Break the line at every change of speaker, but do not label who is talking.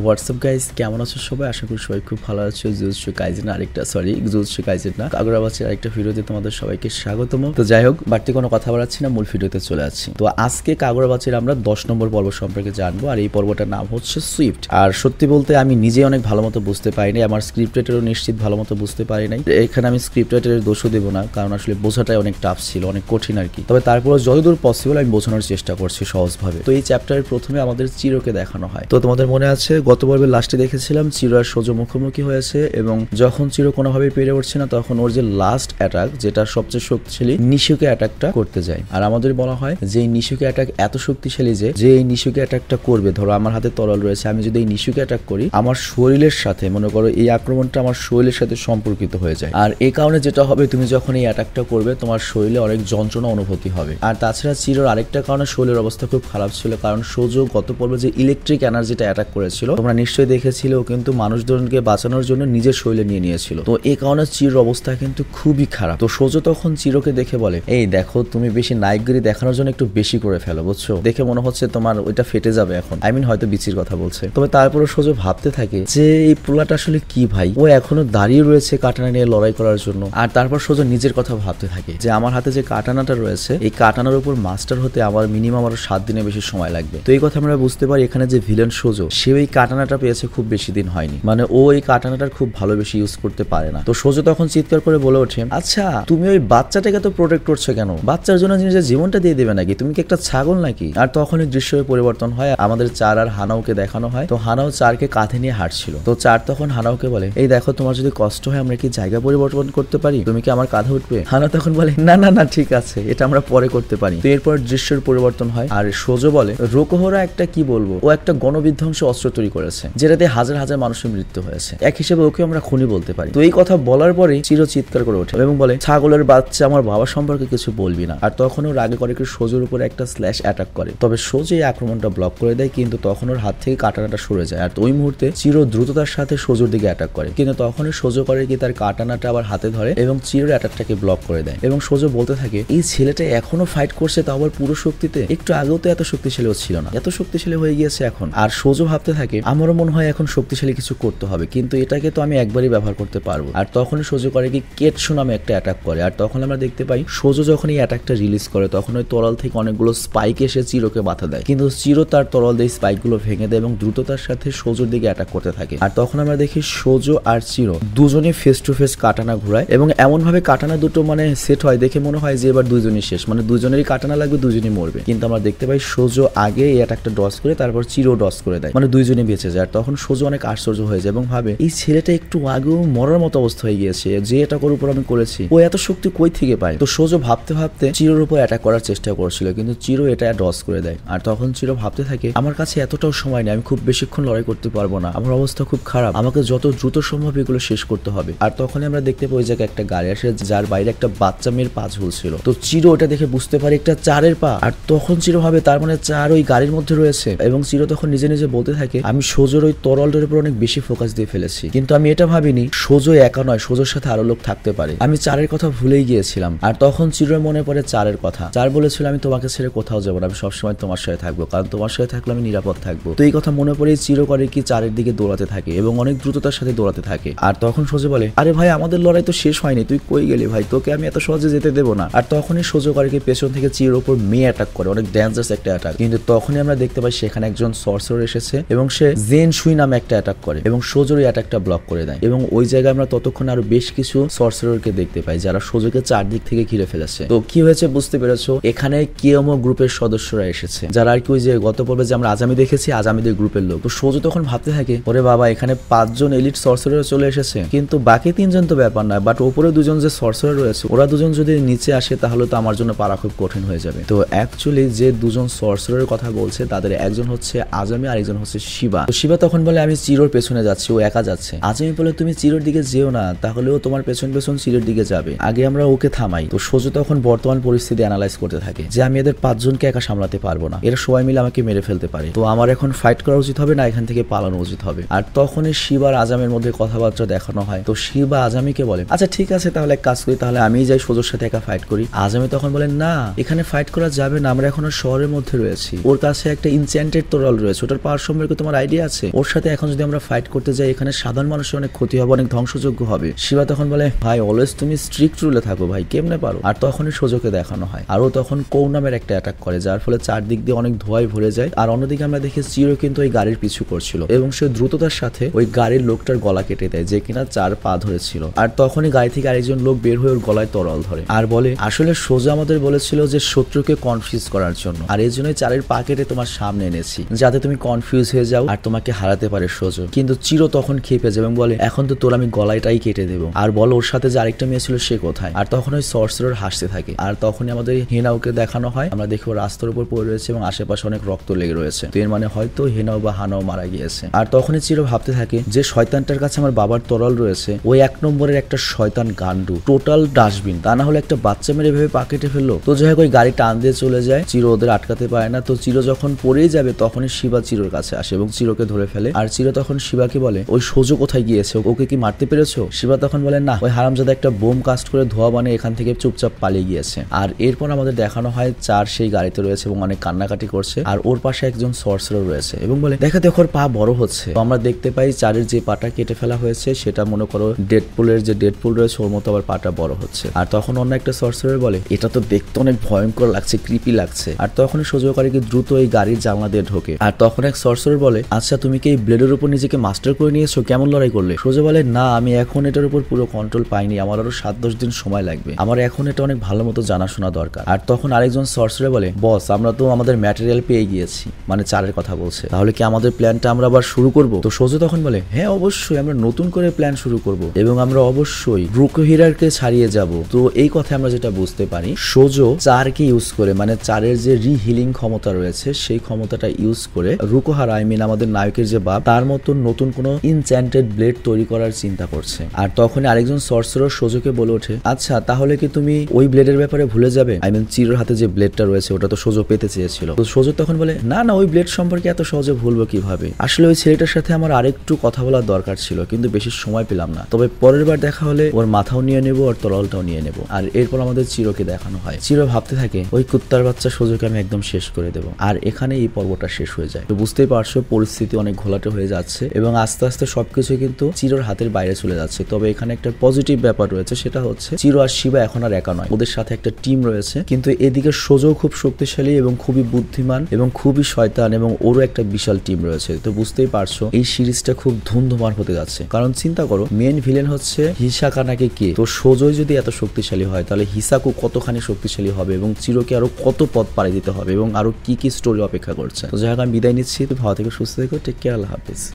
WhatsApp guys, কেমন আছো সবাই? আশা করি সবাই খুব ভালো আছো। জুজুৎসু কাইজেন জুজুৎসু কাইজেন না, কাগুরাবাচির আরেকটা ভিডিওতে তোমাদের সবাইকে স্বাগতম। তো যাই হোক, বাড়তি কোনো কথা বলাচ্ছি না, মূল ভিডিওতে চলে আসছি। তো আজকে কাগুরাবাচির আমরা 10 নম্বর পর্ব সম্পর্কে জানবো, আর এই পর্বটার নাম হচ্ছে সুইফট। আর সত্যি বলতে আমি নিজে অনেক ভালো মতো বুঝতে পারিনি, আমার স্ক্রিপ্ট রাইটারও নিশ্চিত ভালো মতো বুঝতে পারি নাই। এখানে আমি স্ক্রিপ্ট রাইটারের দোষও দেবো না, কারণ আসলে বোঝাটাই অনেক টাফ ছিল, অনেক কঠিন আর কি। তবে তারপরে যতদূর পসিবল আমি বোঝানোর চেষ্টা করছি সহজভাবে। তো এই চ্যাপ্টারের প্রথমে আমাদের চিরোকে দেখানো হয়। তো তোমাদের মনে আছে গত পর্বের লাস্টে দেখেছিলাম চিরো আর সোজো মুখোমুখি হয়েছে, এবং যখন চিরো কোনোভাবে পেরে উঠছে না তখন ওর যে লাস্ট অ্যাটাক, যেটা সবচেয়ে শক্তিশালী, নিশুকে অ্যাটাকটা করতে যায়। আর আমাদের বলা হয় যে এই নিশুকে অ্যাটাক এত শক্তিশালী যে এই নিশুকে অ্যাটাকটা করবে, ধরো আমার হাতে তরল রয়েছে, আমি যদি এই নিশুকে অ্যাটাক করি আমার শরীরের সাথে, মনে করো এই আক্রমণটা আমার শরীরের সাথে সম্পর্কিত হয়ে যায়। আর এই কারণে যেটা হবে, তুমি যখন এই অ্যাটাকটা করবে তোমার শরীরে অনেক যন্ত্রণা অনুভূতি হবে। আর তাছাড়া চিরোর আরেকটা কারণে শরীরের অবস্থা খুব খারাপ ছিল, কারণ সোজো গত পর্বে যে ইলেকট্রিক এনার্জিটা অ্যাটাক করেছিল তোমরা নিশ্চয়ই দেখেছিল, কিন্তু মানুষজনকে বাঁচানোর জন্য নিজের শরীরে নিয়ে নিয়েছিল। তো এই কারণে চিরোর অবস্থা কিন্তু খুবই খারাপ। তো সোজো তখন চিরোকে দেখে বলে, এই দেখো তুমি বেশি নায়কগিরি দেখানোর জন্য একটু বেশি করে ফেলো, বুঝছো? দেখে মনে হচ্ছে তোমার ওইটা ফেটে যাবে এখন। হয়তো বিচির কথা বলছে। তবে তারপরে সোজো ভাবতে থাকে যে এই পোলাটা আসলে কি ভাই, ও এখনো দাঁড়িয়ে রয়েছে কাটানা নিয়ে লড়াই করার জন্য। আর তারপর সোজো নিজের কথা ভাবতে থাকে যে আমার হাতে যে কাটানাটা রয়েছে, এই কাটানার উপর মাস্টার হতে আমার মিনিমাম আরো 7 দিনের বেশি সময় লাগবে। তো এই কথা আমরা বুঝতে পারি এখানে যে ভিলেন সোজো, সে এই কাটানাটা পেয়েছে খুব বেশি দিন হয়নি, মানে ও এই কাটানাটার খুব ভালো বেশি ইউজ করতে পারে না। তো সোজো তখন চিৎকার করে বলে ওঠে, আচ্ছা তুমি ওই বাচ্চাটাকে তো প্রোটেক্ট করছো কেন? বাচ্চার জন্য নিজের জীবনটা দিয়ে দেবে নাকি? তুমি কি একটা ছাগল নাকি? আর তখনই দৃশ্যের পরিবর্তন হয়, আমাদের চার আর হানাওকে দেখানো হয়। তো হানাও চারকে কাঁধে নিয়ে হাঁটছিল। তো চার তখন হানাওকে বলে, এই দেখো তোমার যদি কষ্ট হয় আমরা কি জায়গা পরিবর্তন করতে পারি? তুমি কি আমার কাঁধে উঠবে? হানা তখন বলে, না না না ঠিক আছে, এটা আমরা পরে করতে পারি। তো এরপর দৃশ্যের পরিবর্তন হয়, আর সোজো বলে, রোকোহরা একটা কি বলবো, ও একটা গণবিধ্বংসী অস্ত্র তৈরি করেছে যেটাতে হাজার হাজার মানুষের মৃত্যু হয়েছে, এক হিসেবে ওকে আমরা খুনি বলতে পারি। তো এই কথা বলার পরে চিরো চিৎকার করে ওঠে এবং বলে, ছাগলের বাচ্চা, আমার বাবা সম্পর্কে কিছু বলবি না। আর তখন ওর আগে করে সোজোর উপরে একটা স্ল্যাশ অ্যাটাক করে, তবে সোজো এই আক্রমণটা ব্লক করে দেয়, কিন্তু তখন ওর হাত থেকে কাটানাটা সরে যায়। আর ওই মুহূর্তে চিরো দ্রুততার সাথে সোজোর দিকে অ্যাটাক করে, কিন্তু তখনই সোজো করে কি তার কাটানাটা আবার হাতে ধরে এবং চিরোর অ্যাটাকটাকে ব্লক করে দেয়। এবং সোজো বলতে থাকে, এই ছেলেটা এখনো ফাইট করছে, তাও আবার পুরো শক্তিতে। একটু আগেও তো এত শক্তিশালী ছিল না, এত শক্তিশালী হয়ে গিয়েছে এখন। আর সোজো ভাবতে থাকে, আমারও মনে হয় এখন শক্তিশালী কিছু করতে হবে, কিন্তু এটাকে তো আমি একবারই ব্যবহার করতে পারবো। আর তখনই সোজো করে কি কেটসু নামে একটা অ্যাটাক করে। আর তখন আমরা দেখতে পাই সোজো যখন এই অ্যাটাকটা রিলিজ করে তখন ওই তরল থেকে অনেকগুলো স্পাইক এসে চিরোকে বাধা দেয়, কিন্তু চিরো তার তরল দিয়ে স্পাইকগুলো ভেঙে দেয় এবং দ্রুততার সাথে সোজোর দিকে অ্যাটাক করতে থাকে। আর তখন আমরা দেখি সোজো আর চিরো দুজনে ফেস টু ফেস কাটানা ঘুরায়, এবং এমন ভাবে কাটানা দুটো সেট হয়, দেখে মনে হয় যে এবার দুজনই শেষ, দুজনেরই কাটানা লাগবে, দুজনই মরবে। কিন্তু আমরা দেখতে পাই সোজো আগে এই অ্যাটাকটা ডস করে তারপর চিরো ডস করে দেয়, দুইজনই বেঁচে যায়। আর তখন সোজো অনেক আশ্চর্য হয়ে যায় এবং ভাবে, এই ছেলেটা একটু আগেও মরার মতো অবস্থা হয়ে গিয়েছে, যে এটার উপর আমি করেছি, ও এত শক্তি কই থেকে পায়? তো সোজো ভাবতে ভাবতে চিরোর উপর অ্যাটাক করার চেষ্টা করছিল, কিন্তু চিরো এটা ডস করে দেয়। আর তখন চিরো ভাবতে থাকে, আমার কাছে এতটাও সময় নেই, আমি খুব বেশিক্ষণ লড়াই করতে পারবো না, আমার অবস্থা খুব খারাপ, আমাকে যত দ্রুত সম্ভব এগুলো শেষ করতে হবে। আর তখনই আমরা দেখতে পাই জায়গায় একটা গাড়ি আসে, যার বাইরে একটা বাচ্চা মেয়ের পা ঝুলছিল। তো চিরো ওটা দেখে বুঝতে পারে একটা চারের পা। আর তখন চিরো ভাবে তার চার ওই গাড়ির মধ্যে রয়েছে, এবং চিরো তখন নিজে নিজে বলতে থাকে, আমি সোজোর ওই তরলটার উপর অনেক বেশি ফোকাস দিয়ে ফেলেছি, কিন্তু আমি এটা ভাবিনি সোজো একা নয়, সোজোর সাথে আরো লোক থাকতে পারে, আমি চারের কথা ভুলেই গিয়েছিলাম। আর তখন চিরোর মনে পড়ে চারের কথা। চার বলেছিল, আমি তোমাকে ছেড়ে কোথাও যাবো না, আমি সবসময় তোমার সাথে থাকবো, কারণ তোমার সাথে থাকলে আমি নিরাপদ থাকবো। তো এই কথা মনে পড়ে চিরো করে কি চারের দিকে দৌড়াতে থাকে এবং অনেক দ্রুততার সাথে দৌড়াতে থাকে। আর তখন সোজো বলে, আরে ভাই আমাদের লড়াই তো শেষ হয়নি, তুই কই গেলি ভাই, তোকে আমি এত সহজে যেতে দেবো না। আর তখনই সোজো করে কি পেছন থেকে চিরোর উপর মেয়ে অ্যাটাক করে, অনেক ডেঞ্জারাস একটা অ্যাটাক। কিন্তু তখনই আমরা দেখতে পাই সেখানে একজন সর্সারার এসেছে এবং সে জেন শুই নামে একটা অ্যাটাক করে এবং সোজোর এই অ্যাটাকটা ব্লক করে দেয়। এবং ওই জায়গায় আমরা ততক্ষণ আরো বেশ কিছু সর্সারারকে দেখতে পাই যারা সোজোকে চারদিক থেকে ঘিরে ফেলেছে। তো কি হয়েছে বুঝতে পেরেছো, এখানে কিয়োমো গ্রুপের সদস্যরা এসেছে, যারা আর কি ওই যে গত পর্বে যে আমরা আজামি দেখেছি, আজামিদের গ্রুপের লোক। তো সোজো তখন ভাবতে থাকে, ওরে বাবা এখানে 5 জন এলিট সর্সারার চলে এসেছে, কিন্তু বাকি 3 জন তো ব্যাপার না, বাট ওপরে 2 জন যে সর্সারার রয়েছে ওরা 2 জন যদি নিচে আসে তাহলে তো আমার জন্য পারা খুব কঠিন হয়ে যাবে। তো অ্যাকচুয়ালি যে 2 জন সর্সারারের কথা বলছে তাদের একজন হচ্ছে আজামি আর একজন হচ্ছে শিবা। তো শিবা তখন বলে, আমি চিরোর পেছনে যাচ্ছি, ও একা যাচ্ছে। আজামি বলে, তুমি চিরোর দিকে যেও না, তাহলে ও তোমার পেছন পেছন চিরোর দিকে যাবে, আগে আমরা ওকে থামাই। তো সোজো তখন বর্তমান পরিস্থিতি অ্যানালাইজ করতে থাকে যে আমি এদের 5 জনকে একা সামলাতে পারবো না, এরা সবাই মিলে আমাকে মেরে ফেলতে পারে, তো আমার এখন ফাইট করা উচিত হবে না এখান থেকে পালানো উচিত হবে। আর তখনই শিবার আজামের মধ্যে কথাবার্তা দেখানো হয়। তো শিবা আজামিকে বলে, আচ্ছা ঠিক আছে তাহলে এক কাজ করি, তাহলে আমি যাই সোজোর সাথে একা ফাইট করি। আজামি তখন বলে, না এখানে ফাইট করা যাবে না, আমরা এখনো শহরের মধ্যে রয়েছি, ওর কাছে একটা ইনচ্যান্টেড তরল রয়েছে, ওটার পাওয়ার সম্পর্কে তোমার আইডিয়া আছে? ওর সাথে এখন যদি আমরা ফাইট করতে যাই এখানে সাধারণ মানুষের অনেক ক্ষতি হবে, অনেক ধ্বংসযোগ্য হবে। শিবা তখন বলে ভাই অলওয়েজ তুমি স্ট্রিক্ট রুলে থাকো ভাই, কেমনে পারো? আর তখনই সোজোকে দেখানো হয় আর ও তখন কৌ নামের একটা অ্যাটাক করে, যার ফলে চারদিক দিয়ে অনেক ধোঁয়ায় ভরে যায়। আর অন্যদিকে আমরা দেখি চিরো কিন্তু ওই গাড়ির পিছু করছিল এবং সে দ্রুততার সাথে ওই গাড়ির লোকটার গলা কেটে দেয় যে কিনা 4 পা ধরেছিল। আর তখনই গাড়ি থেকে আরেকজন লোক বের হয়ে ওর গলায় তরল ধরে আর বলে আসলে সোজা আমাদের বলেছিল যে শত্রুকে কনফিউজ করার জন্য, আর এই জন্যই 4 পা কেটে তোমার সামনে এনেছি যাতে তুমি কনফিউজ হয়ে যাও আর তোমাকে হারাতে পারে সোজো। কিন্তু চিরো তখন খেপে যায় এবং বলে এখন তো তোর আমি গলাটাই কেটে দেবো। আর বলো ওর সাথে যে আরেকটা মেয়ে ছিল সে কোথায়? আর তখন ওই সর্সারার হাসতে থাকে আর তখনই আমাদের হেনাওকে দেখানো হয়। আমরা দেখি ও রাস্তার উপর পড়ে রয়েছে এবং আশেপাশে অনেক রক্ত লেগে রয়েছে, তো এর মানে হয়তো হেনাও বা হানাও মারা গিয়েছে। আর তখনই চিরো ভাবতে থাকে যে শয়তানটার কাছে আমার বাবার তরল রয়েছে, ওই 1 নম্বরের একটা শয়তান গান্ডু, টোটাল ডাস্টবিন, তা না হলে একটা বাচ্চা মেরে ভেবে পা কেটে ফেললো। তো যাই হোক ওই গাড়ি টান দিয়ে চলে যায়, চিরো ওদের আটকাতে পারে না। তো চিরো যখন পড়েই যাবে তখনই শিবা চিরোর কাছে আসে এবং চিরোকে ধরে ফেলে। আর চিরো তখন শিবাকে বলে ওই সোজো কোথায় গিয়েছে, ওকে কি মারতে পেরেছো? শিবা তখন বলে না, ওই হারামজাদা একটা বোম কাস্ট করে ধোয়া বানিয়ে এখান থেকে চুপচাপ পালিয়ে গিয়েছে। আর এরপর আমাদের দেখানো হয় 4 সেই গাড়িতে রয়েছে এবং অনেক কান্নাকাটি করছে আর ওর পাশে একজন সর্সারার রয়েছে এবং বলে দেখা দেখো ওর পা বড় হচ্ছে। তো আমরা দেখতে পাই 4-এর যে পাটা কেটে ফেলা হয়েছে সেটা মনে করো ডেডপুলের যে ডেডপুল রয়েছে ওর মতো আবার পাটা বড় হচ্ছে। আর তখন অন্য একটা সর্সারার বলে এটা তো দেখতে অনেক ভয়ঙ্কর লাগছে, ক্রিপি লাগছে। আর তখনই সোজোকারীকে দ্রুত এই গাড়ির জানলা দিয়ে ঢোকে। আর তখন এক সর্সারার বলে আচ্ছা তুমি কি এই ব্লেডের উপর নিজেকে মাস্টার করে নিয়েছো, কেমন লড়াই করলে? সোজো বলে না, আমি এখন এটার উপর পুরো কন্ট্রোল পাইনি, আমার আরো 7-10 দিন সময় লাগবে, আমার এখন এটা অনেক ভালো মতো জানাশোনা দরকার। আর তখন আরেকজন সর্সারার বলে বস আমরা তো আমাদের ম্যাটেরিয়াল পেয়ে গিয়েছি, মানে 4-এর কথা বলছে, তাহলে কি আমাদের প্ল্যানটা আমরা আবার শুরু করব? তো সোজো তখন বলে হ্যাঁ অবশ্যই আমরা নতুন করে প্ল্যান শুরু করব এবং আমরা অবশ্যই রুকোহিরারকে ছাড়িয়ে যাব। তো এই কথা আমরা যেটা বুঝতে পারি সোজো 4-কে ইউজ করে, মানে 4-এর যে রিহিলিং ক্ষমতা রয়েছে সেই ক্ষমতাটা ইউজ করে রুকোহারা আমাদের নায়কের যে বাপ তার মতো নতুন কোনো ইনচ্যান্টেড ব্লেড তৈরি করার চিন্তা করছে। আর তখন আরেকজন সর্সারার সোজোকে বলে ওঠে আচ্ছা তাহলে কি তুমি ওই ব্লেডের ব্যাপারে ভুলে যাবে? চিরোর হাতে যে ব্লেডটা রয়েছে ওটা তো সোজো পেতে চেয়েছিল। তো সোজো তখন বলে না না, ওই ব্লেড সম্পর্কে এত সহজে ভুলবো কিভাবে, আসলে ওই ছেলেটার সাথে আমার আরেকটু কথা বলার দরকার ছিল কিন্তু বেশি সময় পেলাম না, তবে পরের বার দেখা হলে ওর মাথাও নিয়ে নেবো আর তরলটাও নিয়ে নেবো। আর এরপর আমাদের চিরোকে দেখানো হয়, চিরো ভাবতে থাকে ওই কুত্তার বাচ্চা সোজোকে আমি একদম শেষ করে দেবো। আর এখানে এই পর্বটা শেষ হয়ে যায়। তো বুঝতেই পারছো পরিস্থিতি অনেক ঘোলাটে হয়ে যাচ্ছে এবং আস্তে আস্তে সবকিছু কিন্তু চিরোর হাতের বাইরে চলে যাচ্ছে। তবে এখানে একটা পজিটিভ ব্যাপার রয়েছে, সেটা হচ্ছে চিরো আর শিবা এখন আর একা নয়, ওদের সাথে একটা টিম রয়েছে। কিন্তু এদিকে সোজো খুব শক্তিশালী এবং খুবই বুদ্ধিমান এবং খুবই শয়তান এবং ওরও একটা বিশাল টিম রয়েছে। তো বুঝতেই পারছো এই সিরিজটা খুব ধুমধুমার হতে যাচ্ছে, কারণ চিন্তা করো মেন ভিলেন হচ্ছে হিসাকানাকে কে, তো সোজোই যদি এত শক্তিশালী হয় তাহলে হিসাকু কতখানি শক্তিশালী হবে এবং চিরোকে আরো কত পথ পাড়ি দিতে হবে এবং আরো কি কি স্টোরি অপেক্ষা করছে। তো যাই হোক আমি বিদায় নিচ্ছি, তো ভালো থেকে সুস্থ থেকো, টেক কেয়ার, আল্লাহ হাফেজ।